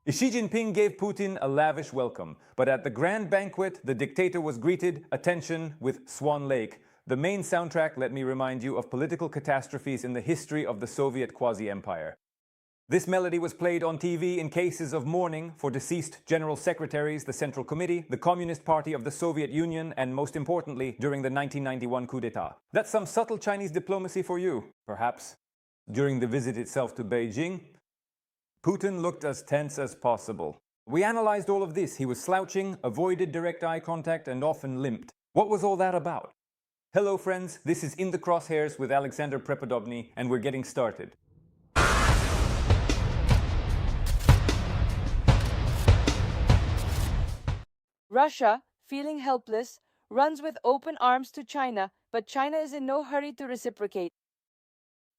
Xi Jinping gave Putin a lavish welcome, but at the grand banquet, the dictator was greeted, attention, with Swan Lake, the main soundtrack, let me remind you, of political catastrophes in the history of the Soviet quasi-empire. This melody was played on TV in cases of mourning for deceased general secretaries, the Central Committee, the Communist Party of the Soviet Union, and most importantly, during the 1991 coup d'etat. That's some subtle Chinese diplomacy for you, perhaps. During the visit itself to Beijing, Putin looked as tense as possible. We analyzed all of this. He was slouching, avoided direct eye contact, and often limped. What was all that about? Hello friends, this is In the Crosshairs with Alexander Prepodobny, and we're getting started. Russia, feeling helpless, runs with open arms to China, but China is in no hurry to reciprocate.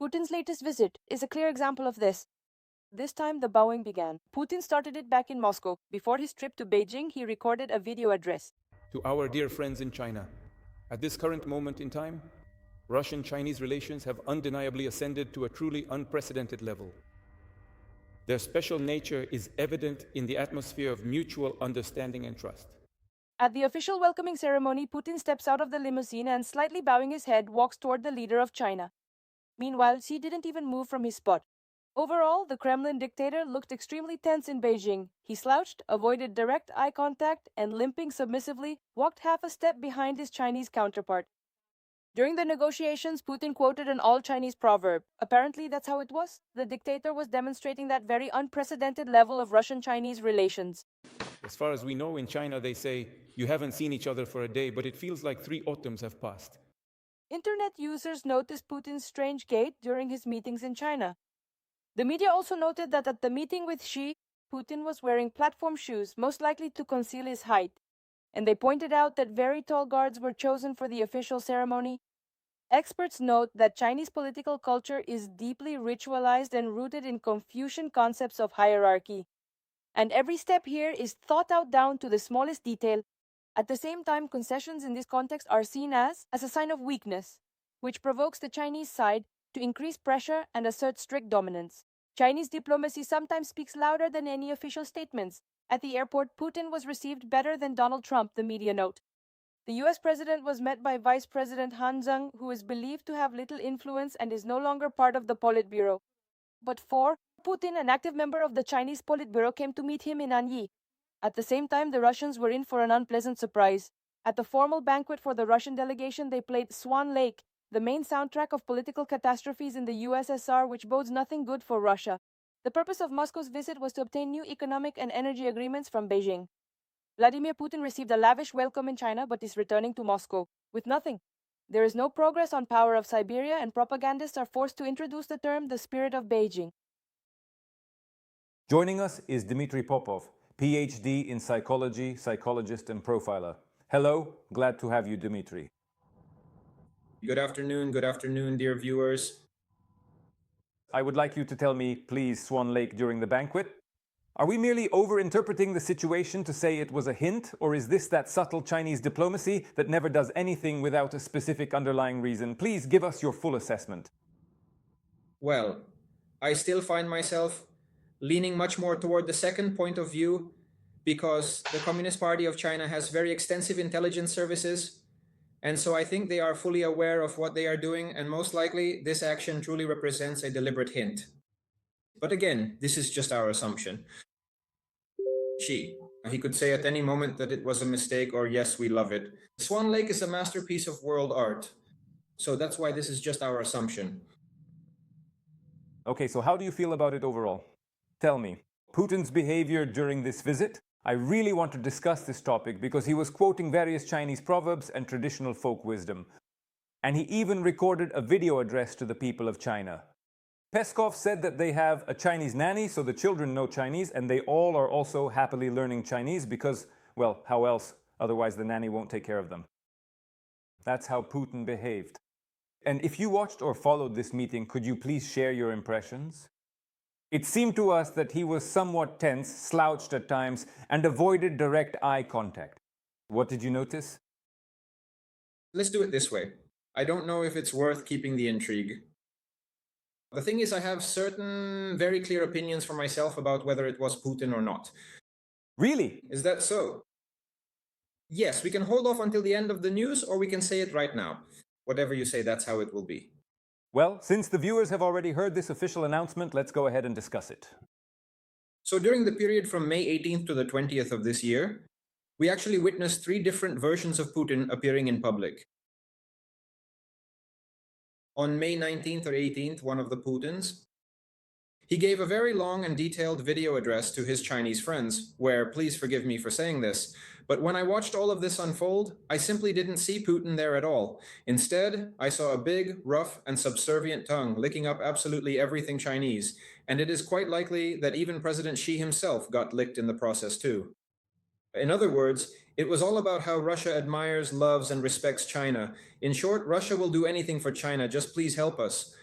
Putin's latest visit is a clear example of this. This time the bowing began. Putin started it back in Moscow. Before his trip to Beijing, he recorded a video address. To our dear friends in China, at this current moment in time, Russian-Chinese relations have undeniably ascended to a truly unprecedented level. Their special nature is evident in the atmosphere of mutual understanding and trust. At the official welcoming ceremony, Putin steps out of the limousine and, slightly bowing his head, walks toward the leader of China. Meanwhile, Xi didn't even move from his spot. Overall, the Kremlin dictator looked extremely tense in Beijing. He slouched, avoided direct eye contact, and limping submissively, walked half a step behind his Chinese counterpart. During the negotiations, Putin quoted an all-Chinese proverb. Apparently, that's how it was. The dictator was demonstrating that very unprecedented level of Russian-Chinese relations. As far as we know, in China they say, you haven't seen each other for a day, but it feels like 3 autumns have passed. Internet users noticed Putin's strange gait during his meetings in China. The media also noted that at the meeting with Xi, Putin was wearing platform shoes, most likely to conceal his height. And they pointed out that very tall guards were chosen for the official ceremony. Experts note that Chinese political culture is deeply ritualized and rooted in Confucian concepts of hierarchy. And every step here is thought out down to the smallest detail. At the same time, concessions in this context are seen as a sign of weakness, which provokes the Chinese side to increase pressure and assert strict dominance. Chinese diplomacy sometimes speaks louder than any official statements. At the airport, Putin was received better than Donald Trump, the media note. The US president was met by Vice President Han Zheng, who is believed to have little influence and is no longer part of the Politburo. But for Putin, an active member of the Chinese Politburo came to meet him in Anyi. At the same time, the Russians were in for an unpleasant surprise. At the formal banquet for the Russian delegation, they played Swan Lake, the main soundtrack of political catastrophes in the USSR, which bodes nothing good for Russia. The purpose of Moscow's visit was to obtain new economic and energy agreements from Beijing. Vladimir Putin received a lavish welcome in China but is returning to Moscow with nothing. There is no progress on power of Siberia, and propagandists are forced to introduce the term the spirit of Beijing. Joining us is Dmytro Popov, PhD in psychology, psychologist and profiler. Hello, glad to have you, Dmitry. Good afternoon, dear viewers. I would like you to tell me, please, Swan Lake during the banquet. Are we merely over-interpreting the situation to say it was a hint, or is this that subtle Chinese diplomacy that never does anything without a specific underlying reason? Please give us your full assessment. Well, I still find myself leaning much more toward the second point of view, because the Communist Party of China has very extensive intelligence services, and so I think they are fully aware of what they are doing, and most likely this action truly represents a deliberate hint. But again, this is just our assumption. He could say at any moment that it was a mistake or yes, we love it. Swan Lake is a masterpiece of world art, so that's why this is just our assumption. Okay, so how do you feel about it overall? Tell me, Putin's behavior during this visit? I really want to discuss this topic because he was quoting various Chinese proverbs and traditional folk wisdom. And he even recorded a video address to the people of China. Peskov said that they have a Chinese nanny, so the children know Chinese, and they all are also happily learning Chinese because, well, how else? Otherwise the nanny won't take care of them. That's how Putin behaved. And if you watched or followed this meeting, could you please share your impressions? It seemed to us that he was somewhat tense, slouched at times, and avoided direct eye contact. What did you notice? Let's do it this way. I don't know if it's worth keeping the intrigue. The thing is, I have certain very clear opinions for myself about whether it was Putin or not. Really? Is that so? Yes, we can hold off until the end of the news, or we can say it right now. Whatever you say, that's how it will be. Well, since the viewers have already heard this official announcement, let's go ahead and discuss it. So during the period from May 18th to the 20th of this year, we actually witnessed 3 different versions of Putin appearing in public. On May 19th or 18th, one of the Putins, he gave a very long and detailed video address to his Chinese friends, where, please forgive me for saying this, but when I watched all of this unfold, I simply didn't see Putin there at all. Instead, I saw a big, rough, and subservient tongue licking up absolutely everything Chinese, and it is quite likely that even President Xi himself got licked in the process too. In other words, it was all about how Russia admires, loves, and respects China. In short, Russia will do anything for China, just please help us.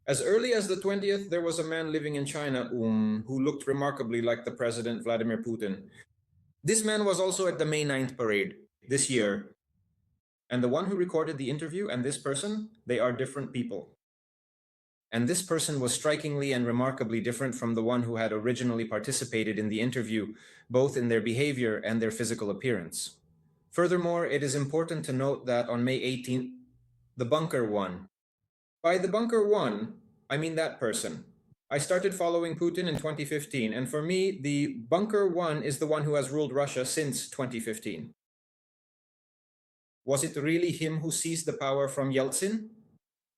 As early as the 20th, there was a man living in China, who looked remarkably like the President Vladimir Putin. This man was also at the May 9th parade this year. And the one who recorded the interview and this person, they are different people. And this person was strikingly and remarkably different from the one who had originally participated in the interview, both in their behavior and their physical appearance. Furthermore, it is important to note that on May 18th, the bunker won. By the bunker won, I mean that person. I started following Putin in 2015, and for me, the bunker one is the one who has ruled Russia since 2015. Was it really him who seized the power from Yeltsin?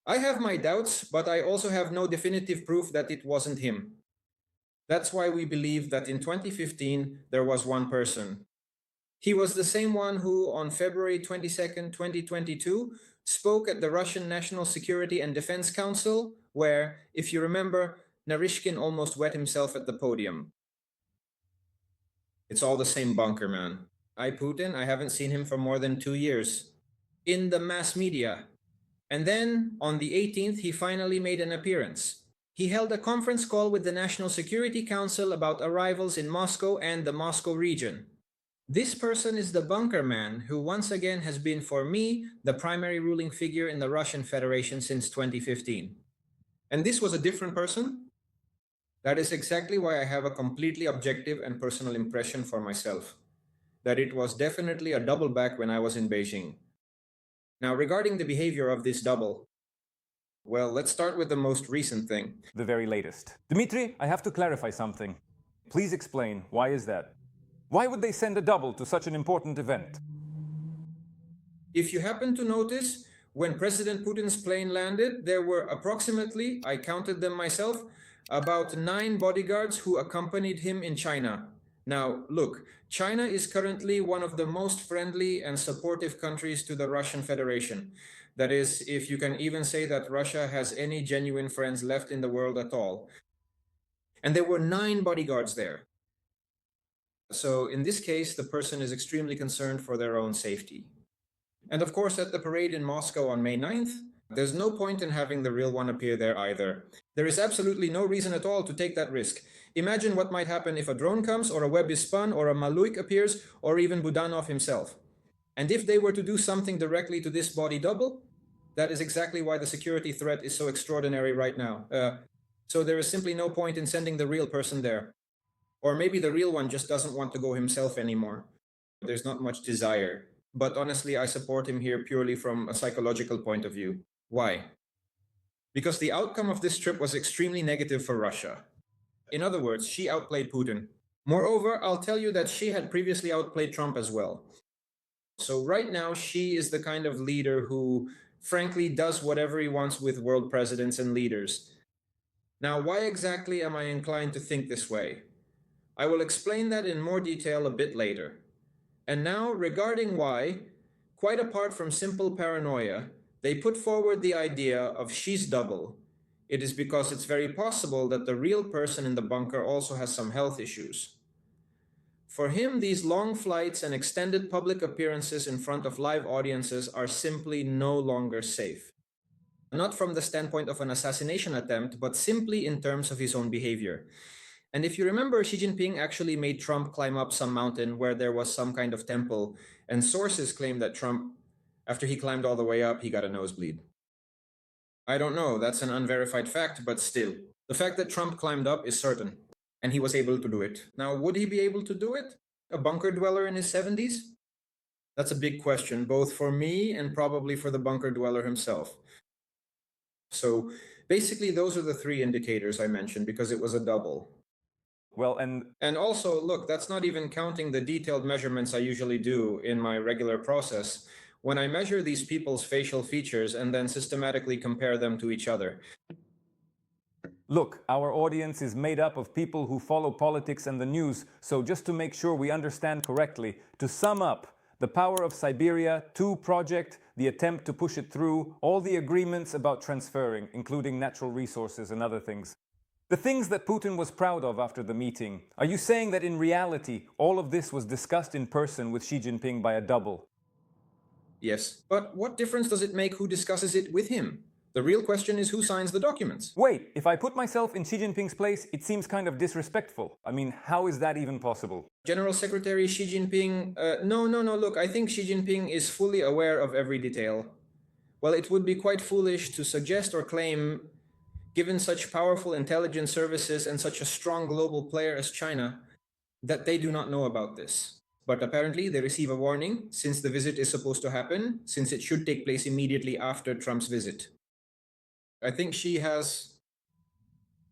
I have my doubts, but I also have no definitive proof that it wasn't him. That's why we believe that in 2015, there was one person. He was the same one who, on February 22nd, 2022, spoke at the Russian National Security and Defense Council, where, if you remember, Narishkin almost wet himself at the podium. It's all the same bunker, man. Putin, I haven't seen him for more than 2 years. In the mass media. And then, on the 18th, he finally made an appearance. He held a conference call with the National Security Council about arrivals in Moscow and the Moscow region. This person is the bunker man who once again has been, for me, the primary ruling figure in the Russian Federation since 2015. And this was a different person? That is exactly why I have a completely objective and personal impression for myself. That it was definitely a double back when I was in Beijing. Now, regarding the behavior of this double, well, let's start with the most recent thing. The very latest. Dmitry, I have to clarify something. Please explain, why is that? Why would they send a double to such an important event? If you happen to notice, when President Putin's plane landed, there were approximately, I counted them myself, about 9 bodyguards who accompanied him in China. Now, look, China is currently one of the most friendly and supportive countries to the Russian Federation. That is, if you can even say that Russia has any genuine friends left in the world at all. And there were 9 bodyguards there. So in this case, the person is extremely concerned for their own safety. And of course, at the parade in Moscow on May 9th, there's no point in having the real one appear there either. There is absolutely no reason at all to take that risk. Imagine what might happen if a drone comes, or a web is spun, or a Maluik appears, or even Budanov himself. And if they were to do something directly to this body double, that is exactly why the security threat is so extraordinary right now. So there is simply no point in sending the real person there. Or maybe the real one just doesn't want to go himself anymore. There's not much desire. But honestly, I support him here purely from a psychological point of view. Why? Because the outcome of this trip was extremely negative for Russia. In other words, Xi outplayed Putin. Moreover, I'll tell you that Xi had previously outplayed Trump as well. So right now, Xi is the kind of leader who, frankly, does whatever he wants with world presidents and leaders. Now, why exactly am I inclined to think this way? I will explain that in more detail a bit later. And now, regarding why, quite apart from simple paranoia, they put forward the idea of Xi's double. It is because it's very possible that the real person in the bunker also has some health issues. For him, these long flights and extended public appearances in front of live audiences are simply no longer safe. Not from the standpoint of an assassination attempt, but simply in terms of his own behavior. And if you remember, Xi Jinping actually made Trump climb up some mountain where there was some kind of temple, and sources claim that Trump, after he climbed all the way up, he got a nosebleed. I don't know, that's an unverified fact, but still. The fact that Trump climbed up is certain, and he was able to do it. Now, would he be able to do it? A bunker dweller in his 70s? That's a big question, both for me and probably for the bunker dweller himself. So basically, those are the three indicators I mentioned because it was a double. Well, and also, look, that's not even counting the detailed measurements I usually do in my regular process. When I measure these people's facial features and then systematically compare them to each other. look, our audience is made up of people who follow politics and the news, so just to make sure we understand correctly, to sum up, the Power of Siberia 2 project, the attempt to push it through, all the agreements about transferring, including natural resources and other things. The things that Putin was proud of after the meeting. Are you saying that in reality, all of this was discussed in person with Xi Jinping by a double? Yes, but what difference does it make who discusses it with him? The real question is who signs the documents. Wait, if I put myself in Xi Jinping's place, it seems kind of disrespectful. I mean, how is that even possible? General Secretary Xi Jinping, no, look, I think Xi Jinping is fully aware of every detail. Well, it would be quite foolish to suggest or claim, given such powerful intelligence services and such a strong global player as China, that they do not know about this. But apparently they receive a warning since the visit is supposed to happen, since it should take place immediately after Trump's visit. I think Xi has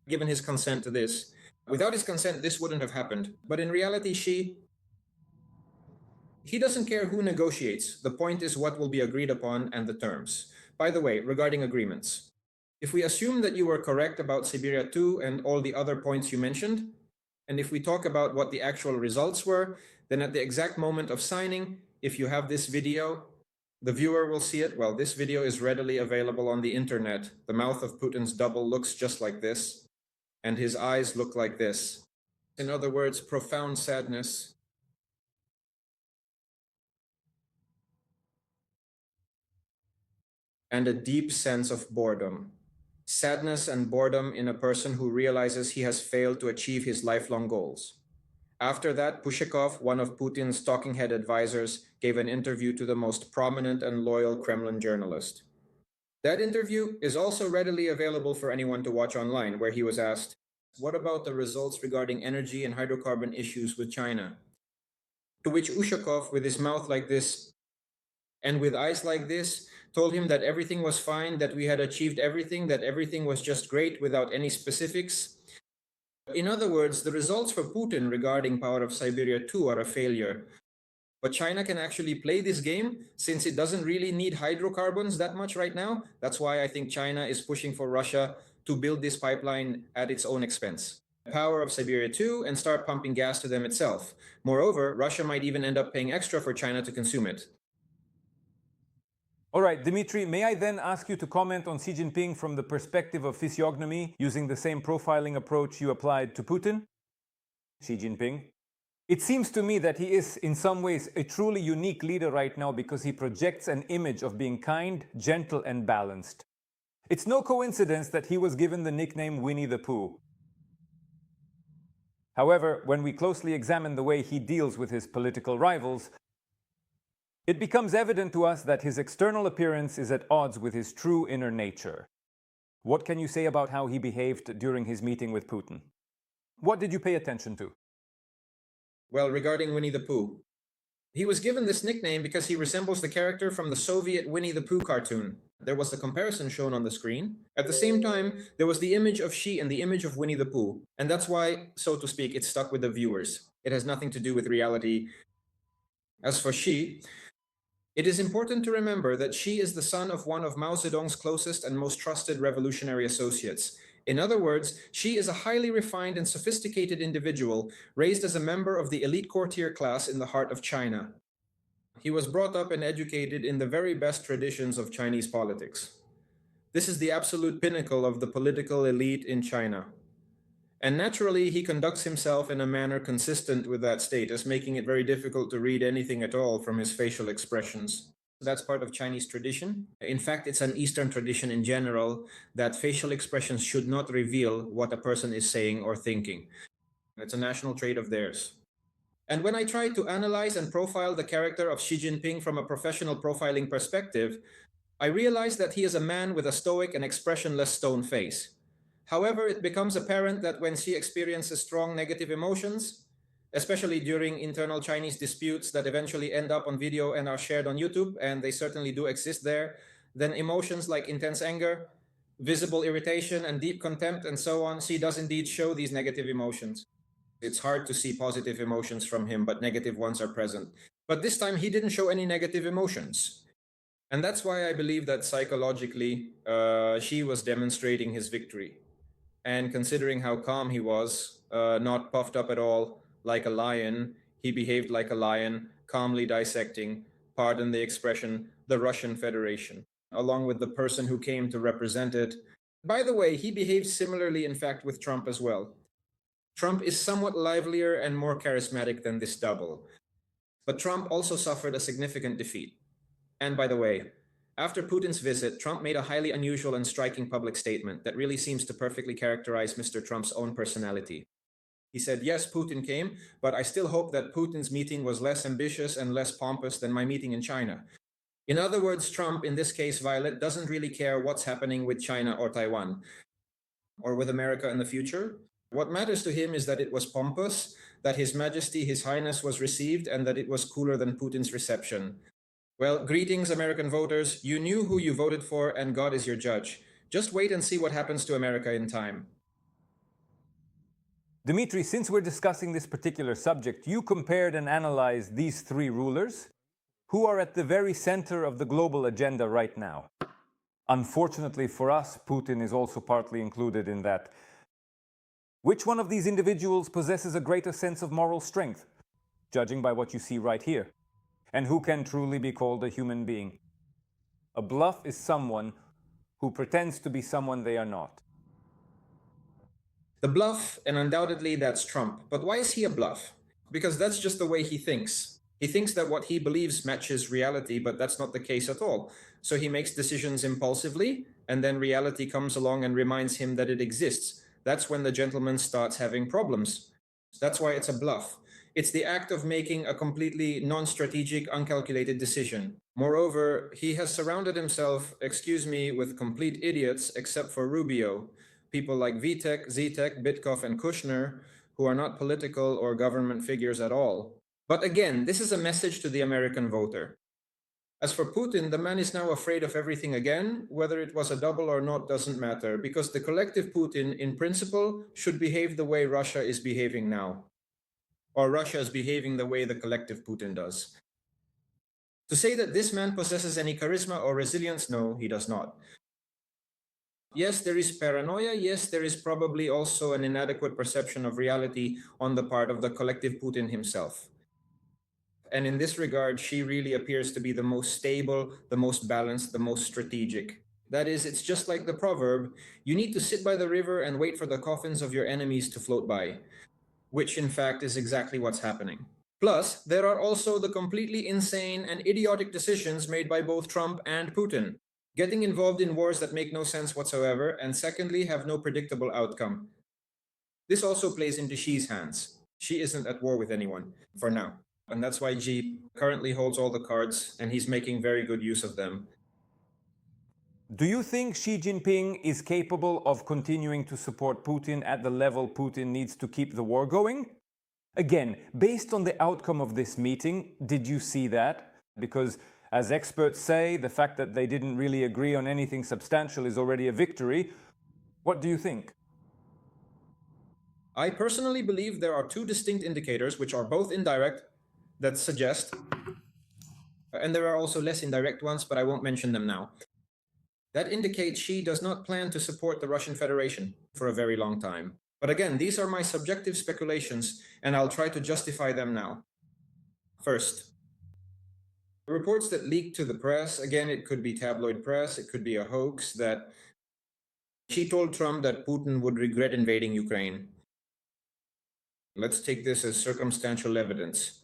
given his consent to this. Without his consent, this wouldn't have happened. But in reality, he doesn't care who negotiates. The point is what will be agreed upon and the terms. By the way, regarding agreements, if we assume that you were correct about Siberia 2 and all the other points you mentioned, and if we talk about what the actual results were, then at the exact moment of signing, if you have this video, the viewer will see it. Well, this video is readily available on the internet. The mouth of Putin's double looks just like this, and his eyes look like this. In other words, profound sadness. And a deep sense of boredom. Sadness and boredom in a person who realizes he has failed to achieve his lifelong goals. After that, Pushakov, one of Putin's talking head advisors, gave an interview to the most prominent and loyal Kremlin journalist. That interview is also readily available for anyone to watch online, where he was asked, "What about the results regarding energy and hydrocarbon issues with China?" To which Ushakov, with his mouth like this and with eyes like this, told him that everything was fine, that we had achieved everything, that everything was just great without any specifics. In other words, the results for Putin regarding Power of Siberia 2 are a failure. But China can actually play this game since it doesn't really need hydrocarbons that much right now. That's why I think China is pushing for Russia to build this pipeline at its own expense. Power of Siberia 2 and start pumping gas to them itself. Moreover, Russia might even end up paying extra for China to consume it. All right, Dmitry, may I then ask you to comment on Xi Jinping from the perspective of physiognomy, using the same profiling approach you applied to Putin? Xi Jinping. It seems to me that he is, in some ways, a truly unique leader right now because he projects an image of being kind, gentle, and balanced. It's no coincidence that he was given the nickname Winnie the Pooh. However, when we closely examine the way he deals with his political rivals, it becomes evident to us that his external appearance is at odds with his true inner nature. What can you say about how he behaved during his meeting with Putin? What did you pay attention to? Well, regarding Winnie the Pooh, he was given this nickname because he resembles the character from the Soviet Winnie the Pooh cartoon. There was the comparison shown on the screen. At the same time, there was the image of Xi and the image of Winnie the Pooh. And that's why, so to speak, it stuck with the viewers. It has nothing to do with reality. As for Xi, it is important to remember that Xi is the son of one of Mao Zedong's closest and most trusted revolutionary associates. In other words, Xi is a highly refined and sophisticated individual raised as a member of the elite courtier class in the heart of China. He was brought up and educated in the very best traditions of Chinese politics. This is the absolute pinnacle of the political elite in China. And naturally, he conducts himself in a manner consistent with that status, making it very difficult to read anything at all from his facial expressions. That's part of Chinese tradition. In fact, it's an Eastern tradition in general that facial expressions should not reveal what a person is saying or thinking. It's a national trait of theirs. And when I try to analyze and profile the character of Xi Jinping from a professional profiling perspective, I realize that he is a man with a stoic and expressionless stone face. However, it becomes apparent that when Xi experiences strong negative emotions, especially during internal Chinese disputes that eventually end up on video and are shared on YouTube, and they certainly do exist there, then emotions like intense anger, visible irritation, and deep contempt, and so on, Xi does indeed show these negative emotions. It's hard to see positive emotions from him, but negative ones are present. But this time, he didn't show any negative emotions. And that's why I believe that psychologically, Xi was demonstrating his victory. And considering how calm he was, not puffed up at all, like a lion, he behaved like a lion, calmly dissecting, pardon the expression, the Russian Federation, along with the person who came to represent it. By the way, he behaved similarly, in fact, with Trump as well. Trump is somewhat livelier and more charismatic than this double. But Trump also suffered a significant defeat. And by the way, after Putin's visit, Trump made a highly unusual and striking public statement that really seems to perfectly characterize Mr. Trump's own personality. He said, "Yes, Putin came, but I still hope that Putin's meeting was less ambitious and less pompous than my meeting in China." In other words, Trump, in this case, Violet, doesn't really care what's happening with China or Taiwan or with America in the future. What matters to him is that it was pompous, that His Majesty, His Highness was received, and that it was cooler than Putin's reception. Well, greetings, American voters. You knew who you voted for, and God is your judge. Just wait and see what happens to America in time. Dmitry, since we're discussing this particular subject, you compared and analyzed these three rulers who are at the very center of the global agenda right now. Unfortunately for us, Putin is also partly included in that. Which one of these individuals possesses a greater sense of moral strength, judging by what you see right here? And who can truly be called a human being? A bluff is someone who pretends to be someone they are not. The bluff, and undoubtedly that's Trump. But why is he a bluff? Because that's just the way he thinks. He thinks that what he believes matches reality, but that's not the case at all. So he makes decisions impulsively, and then reality comes along and reminds him that it exists. That's when the gentleman starts having problems. That's why it's a bluff. It's the act of making a completely non-strategic, uncalculated decision. Moreover, he has surrounded himself, with complete idiots, except for Rubio. People like Vitek, Zitek, Bitkov, and Kushner, who are not political or government figures at all. But again, this is a message to the American voter. As for Putin, the man is now afraid of everything again. Whether it was a double or not doesn't matter, because the collective Putin, in principle, should behave the way Russia is behaving now. Or Russia is behaving the way the collective Putin does. To say that this man possesses any charisma or resilience, no, he does not. Yes, there is paranoia. Yes, there is probably also an inadequate perception of reality on the part of the collective Putin himself. And in this regard, Xi really appears to be the most stable, the most balanced, the most strategic. That is, it's just like the proverb, you need to sit by the river and wait for the coffins of your enemies to float by, which in fact is exactly what's happening. Plus, there are also the completely insane and idiotic decisions made by both Trump and Putin, getting involved in wars that make no sense whatsoever, and secondly, have no predictable outcome. This also plays into Xi's hands. Xi isn't at war with anyone, for now. And that's why Xi currently holds all the cards, and he's making very good use of them. Do you think Xi Jinping is capable of continuing to support Putin at the level Putin needs to keep the war going? Again, based on the outcome of this meeting, did you see that? Because, as experts say, the fact that they didn't really agree on anything substantial is already a victory. What do you think? I personally believe there are two distinct indicators, which are both indirect, that suggest, and there are also less indirect ones, but I won't mention them now, that indicates Xi does not plan to support the Russian Federation for a very long time. But again, these are my subjective speculations, and I'll try to justify them now. First, reports that leaked to the press, again, it could be tabloid press, it could be a hoax, that Xi told Trump that Putin would regret invading Ukraine. Let's take this as circumstantial evidence.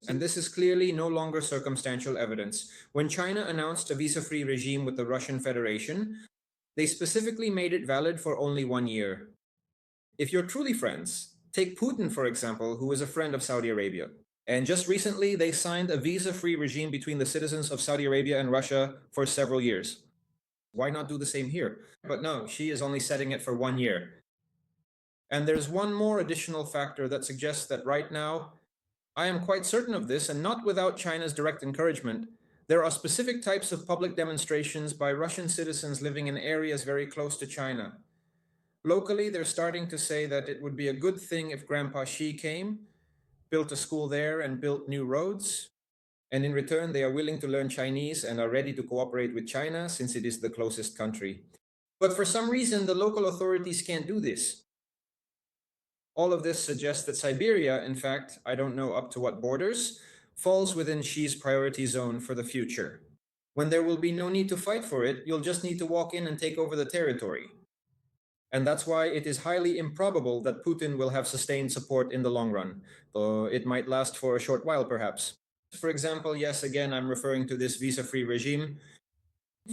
And this is clearly no longer circumstantial evidence. When China announced a visa-free regime with the Russian Federation, they specifically made it valid for only 1 year. If you're truly friends, take Putin, for example, who is a friend of Saudi Arabia. And just recently, they signed a visa-free regime between the citizens of Saudi Arabia and Russia for several years. Why not do the same here? But no, Xi is only setting it for 1 year. And there's one more additional factor that suggests that right now, I am quite certain of this, and not without China's direct encouragement, there are specific types of public demonstrations by Russian citizens living in areas very close to China. Locally, they're starting to say that it would be a good thing if Grandpa Xi came, built a school there, and built new roads. And in return, they are willing to learn Chinese and are ready to cooperate with China since it is the closest country. But for some reason, the local authorities can't do this. All of this suggests that Siberia, in fact, I don't know up to what borders, falls within Xi's priority zone for the future. When there will be no need to fight for it, you'll just need to walk in and take over the territory. And that's why it is highly improbable that Putin will have sustained support in the long run, though it might last for a short while perhaps. For example, yes, again, I'm referring to this visa-free regime.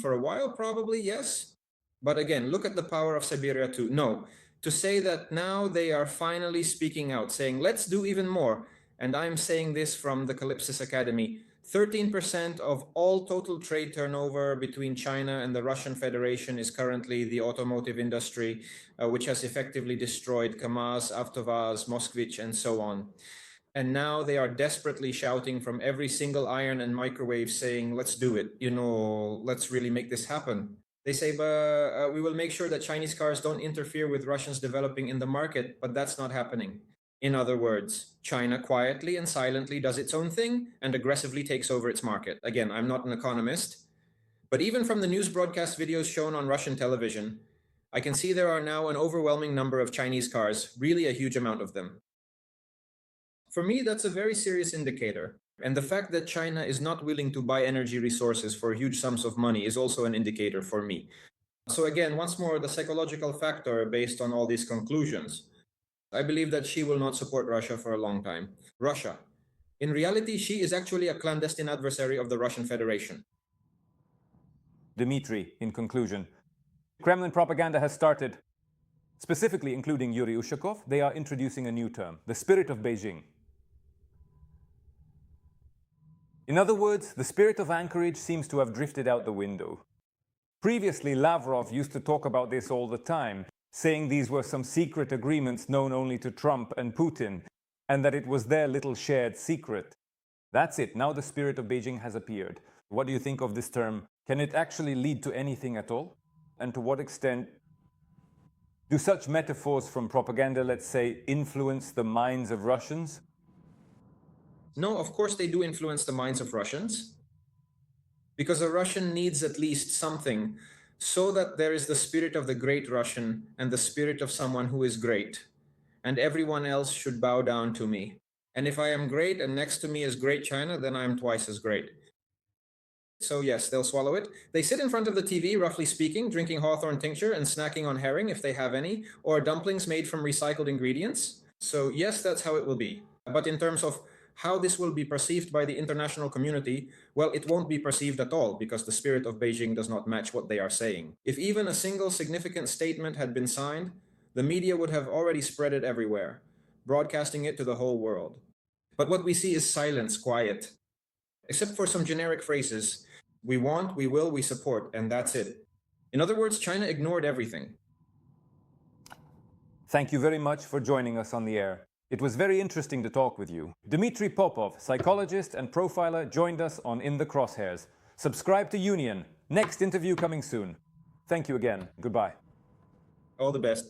For a while, probably, yes. But again, look at the power of Siberia too. No, to say that now they are finally speaking out, saying, let's do even more. And I'm saying this from the Calypsis Academy. 13% of all total trade turnover between China and the Russian Federation is currently the automotive industry, which has effectively destroyed KAMAZ, Avtovaz, Moskvich, and so on. And now they are desperately shouting from every single iron and microwave saying, let's do it. Let's really make this happen. They say, but we will make sure that Chinese cars don't interfere with Russians developing in the market, but that's not happening. In other words, China quietly and silently does its own thing and aggressively takes over its market. Again, I'm not an economist, but even from the news broadcast videos shown on Russian television, I can see there are now an overwhelming number of Chinese cars, really a huge amount of them. For me, that's a very serious indicator. And the fact that China is not willing to buy energy resources for huge sums of money is also an indicator for me. So again, once more, the psychological factor based on all these conclusions. I believe that Xi will not support Russia for a long time. Russia. In reality, Xi is actually a clandestine adversary of the Russian Federation. Dmitry, in conclusion, Kremlin propaganda has started, specifically including Yuri Ushakov. They are introducing a new term, the spirit of Beijing. In other words, the spirit of anchorage seems to have drifted out the window. Previously, Lavrov used to talk about this all the time, saying these were some secret agreements known only to Trump and Putin, and that it was their little shared secret. That's it. Now the spirit of Beijing has appeared. What do you think of this term? Can it actually lead to anything at all? And to what extent do such metaphors from propaganda, let's say, influence the minds of Russians? No, of course they do influence the minds of Russians, because a Russian needs at least something so that there is the spirit of the great Russian and the spirit of someone who is great, and everyone else should bow down to me. And if I am great and next to me is great China, then I am twice as great. So yes, they'll swallow it. They sit in front of the TV, roughly speaking, drinking hawthorn tincture and snacking on herring if they have any, or dumplings made from recycled ingredients. So yes, that's how it will be. But in terms of how this will be perceived by the international community, well, it won't be perceived at all because the spirit of Beijing does not match what they are saying. If even a single significant statement had been signed, the media would have already spread it everywhere, broadcasting it to the whole world. But what we see is silence, quiet. Except for some generic phrases, we want, we will, we support, and that's it. In other words, China ignored everything. Thank you very much for joining us on the air. It was very interesting to talk with you. Dmytro Popov, psychologist and profiler, joined us on In the Crosshairs. Subscribe to Union. Next interview coming soon. Thank you again. Goodbye. All the best.